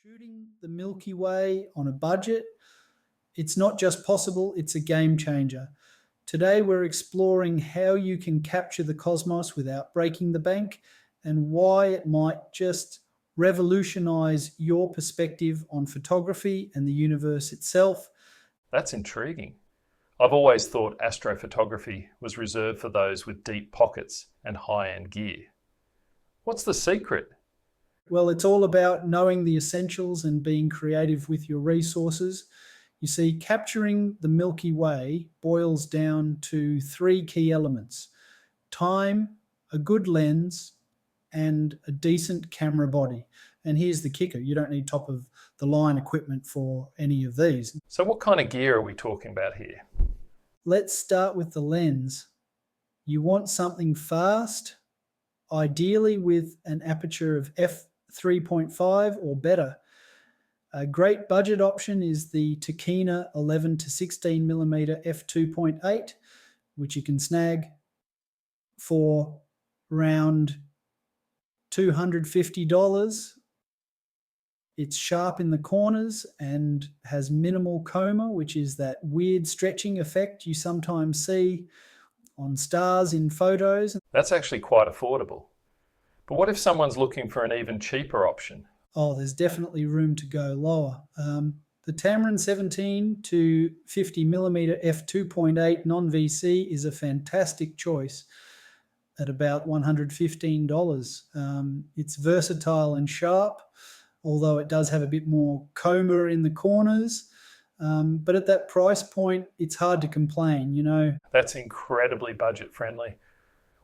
Shooting the Milky Way on a budget, it's not just possible, it's a game changer. Today, we're exploring how you can capture the cosmos without breaking the bank and why it might just revolutionize your perspective on photography and the universe itself. That's intriguing. I've always thought astrophotography was reserved for those with deep pockets and high-end gear. What's the secret? Well, it's all about knowing the essentials and being creative with your resources. You see, capturing the Milky Way boils down to three key elements: time, a good lens, and a decent camera body. And here's the kicker: you don't need top of the line equipment for any of these. So what kind of gear are we talking about here? Let's start with the lens. You want something fast, ideally with an aperture of f3.5 or better. A great budget option is the Tokina 11 to 16mm f2.8, which you can snag for around $250. It's sharp in the corners and has minimal coma, which is that weird stretching effect you sometimes see on stars in photos. That's actually quite affordable. But what if someone's looking for an even cheaper option? Oh, there's definitely room to go lower. The Tamron 17 to 50mm f2.8 non-VC is a fantastic choice at about $115. It's versatile and sharp, although it does have a bit more coma in the corners. But at that price point, it's hard to complain, you know. That's incredibly budget friendly.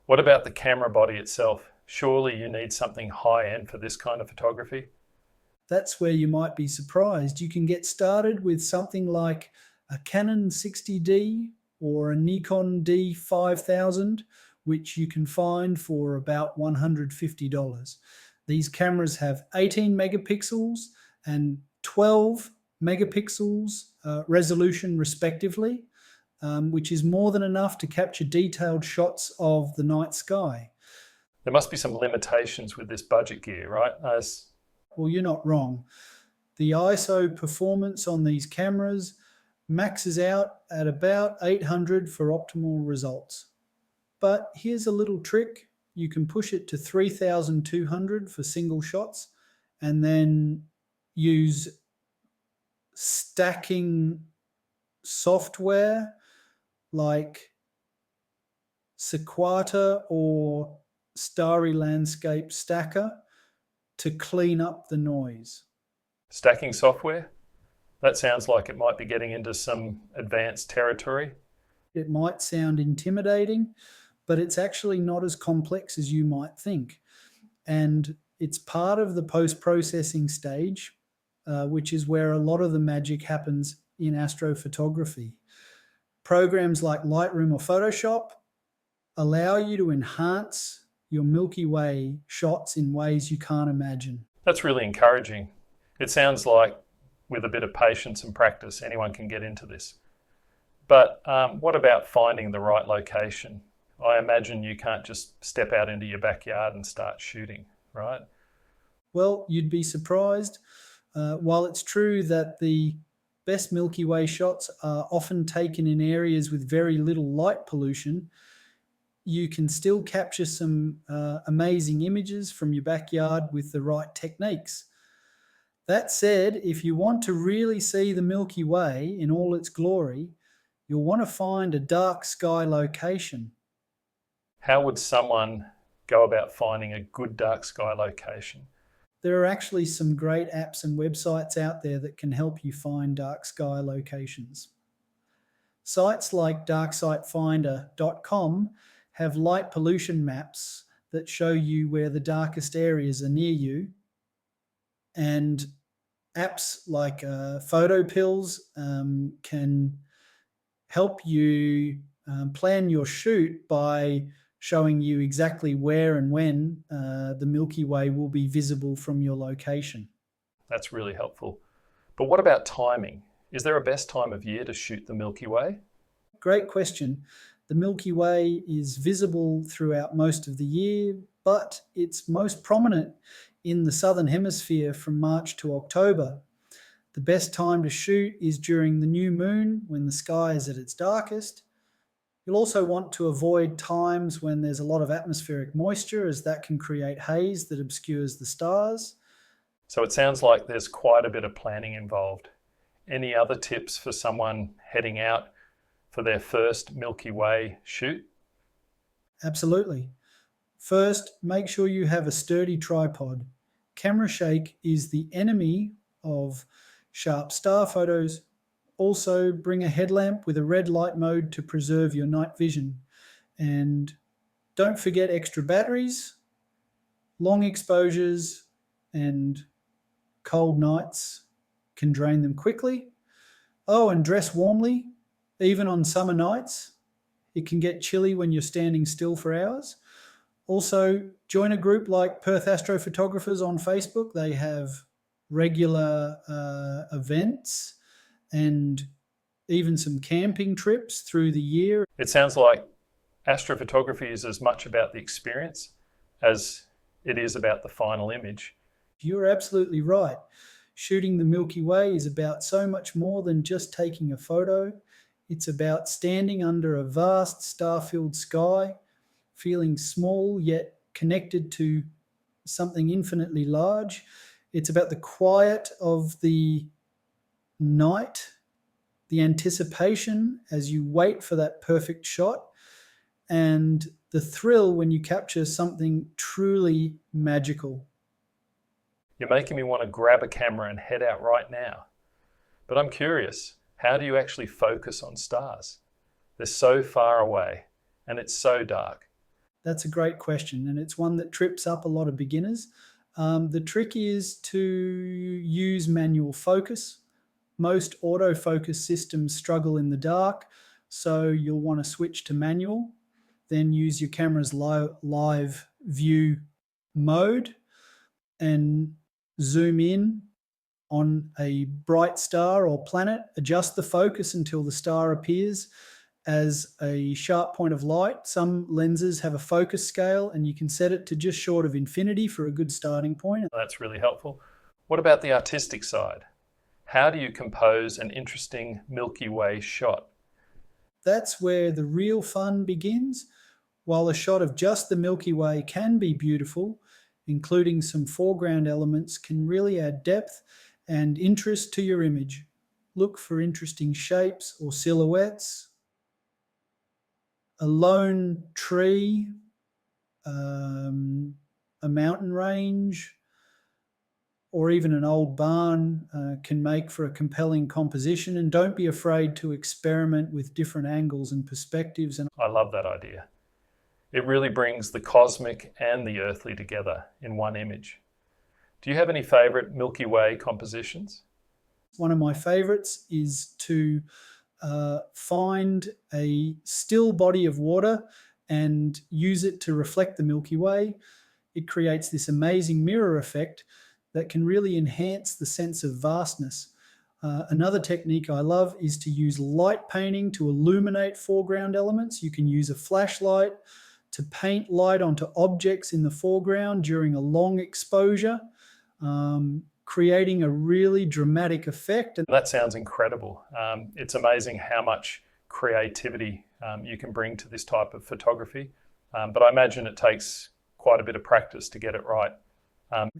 What about the camera body itself? Surely you need something high-end for this kind of photography? That's where you might be surprised. You can get started with something like a Canon 60D or a Nikon D5000, which you can find for about $150. These cameras have 18 megapixels and 12 megapixels resolution respectively, which is more than enough to capture detailed shots of the night sky. There must be some limitations with this budget gear, right? Well, you're not wrong. The ISO performance on these cameras maxes out at about 800 for optimal results. But here's a little trick. You can push it to 3,200 for single shots and then use stacking software like Sequata or Starry Landscape Stacker to clean up the noise. Stacking software? That sounds like it might be getting into some advanced territory. It might sound intimidating, but it's actually not as complex as you might think. And it's part of the post-processing stage, which is where a lot of the magic happens in astrophotography. Programs like Lightroom or Photoshop allow you to enhance your Milky Way shots in ways you can't imagine. That's really encouraging. It sounds like with a bit of patience and practice, anyone can get into this. But what about finding the right location? I imagine you can't just step out into your backyard and start shooting, right? Well, you'd be surprised. While it's true that the best Milky Way shots are often taken in areas with very little light pollution, you can still capture some amazing images from your backyard with the right techniques. That said, if you want to really see the Milky Way in all its glory, you'll want to find a dark sky location. How would someone go about finding a good dark sky location? There are actually some great apps and websites out there that can help you find dark sky locations. Sites like darksitefinder.com have light pollution maps that show you where the darkest areas are near you. And apps like PhotoPills can help you plan your shoot by showing you exactly where and when the Milky Way will be visible from your location. That's really helpful. But what about timing? Is there a best time of year to shoot the Milky Way? Great question. The Milky Way is visible throughout most of the year, but it's most prominent in the southern hemisphere from March to October. The best time to shoot is during the new moon when the sky is at its darkest. You'll also want to avoid times when there's a lot of atmospheric moisture, as that can create haze that obscures the stars. So it sounds like there's quite a bit of planning involved. Any other tips for someone heading out for their first Milky Way shoot? Absolutely. First, make sure you have a sturdy tripod. Camera shake is the enemy of sharp star photos. Also, bring a headlamp with a red light mode to preserve your night vision. And don't forget extra batteries. Long exposures and cold nights can drain them quickly. Oh, and dress warmly, even on summer nights. It can get chilly when you're standing still for hours. Also, join a group like Perth Astrophotographers on Facebook. They have regular events and even some camping trips through the year. It sounds like astrophotography is as much about the experience as it is about the final image. You're absolutely right. Shooting the Milky Way is about so much more than just taking a photo. It's about standing under a vast star-filled sky, feeling small yet connected to something infinitely large. It's about the quiet of the night, the anticipation as you wait for that perfect shot, and the thrill when you capture something truly magical. You're making me want to grab a camera and head out right now. But I'm curious, how do you actually focus on stars? They're so far away and it's so dark. That's a great question, and it's one that trips up a lot of beginners. The trick is to use manual focus. Most autofocus systems struggle in the dark, so you'll want to switch to manual, then use your camera's live view mode and zoom in on a bright star or planet, adjust the focus until the star appears as a sharp point of light. Some lenses have a focus scale and you can set it to just short of infinity for a good starting point. That's really helpful. What about the artistic side? How do you compose an interesting Milky Way shot? That's where the real fun begins. While a shot of just the Milky Way can be beautiful, including some foreground elements can really add depth and interest to your image. Look for interesting shapes or silhouettes. A lone tree, a mountain range, or even an old barn can make for a compelling composition. And don't be afraid to experiment with different angles and perspectives. And I love that idea. It really brings the cosmic and the earthly together in one image. Do you have any favorite Milky Way compositions? One of my favorites is to find a still body of water and use it to reflect the Milky Way. It creates this amazing mirror effect that can really enhance the sense of vastness. Another technique I love is to use light painting to illuminate foreground elements. You can use a flashlight to paint light onto objects in the foreground during a long exposure, creating a really dramatic effect. That sounds incredible. It's amazing how much creativity you can bring to this type of photography, but I imagine it takes quite a bit of practice to get it right.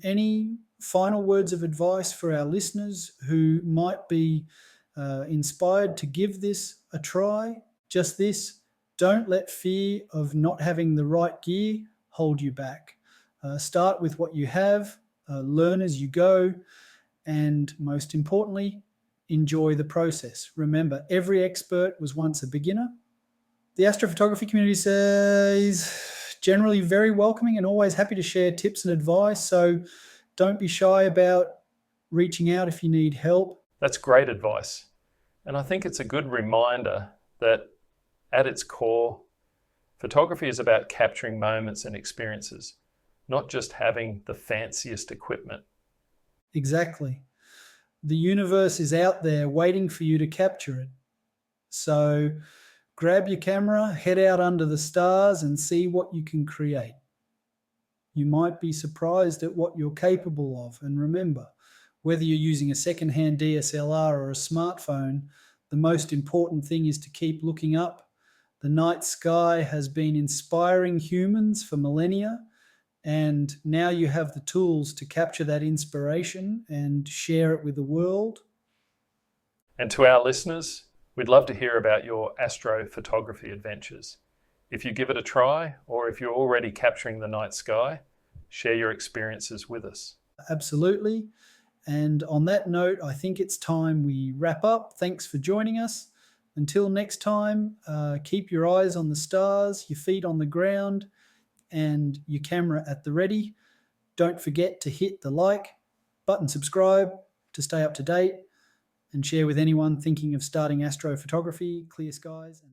Any final words of advice for our listeners who might be inspired to give this a try? Just this: don't let fear of not having the right gear hold you back. Start with what you have, learn as you go, and most importantly, enjoy the process. Remember, every expert was once a beginner. The astrophotography community is generally very welcoming and always happy to share tips and advice, so don't be shy about reaching out if you need help. That's great advice. And I think it's a good reminder that at its core, photography is about capturing moments and experiences, not just having the fanciest equipment. Exactly. The universe is out there waiting for you to capture it. So grab your camera, head out under the stars and see what you can create. You might be surprised at what you're capable of. And remember, whether you're using a second-hand DSLR or a smartphone, the most important thing is to keep looking up. The night sky has been inspiring humans for millennia, and now you have the tools to capture that inspiration and share it with the world. And to our listeners, we'd love to hear about your astrophotography adventures. If you give it a try, or if you're already capturing the night sky, share your experiences with us. Absolutely. And on that note, I think it's time we wrap up. Thanks for joining us. Until next time, keep your eyes on the stars, your feet on the ground, and your camera at the ready. Don't forget to hit the like button, subscribe to stay up to date, and share with anyone thinking of starting astrophotography. Clear skies and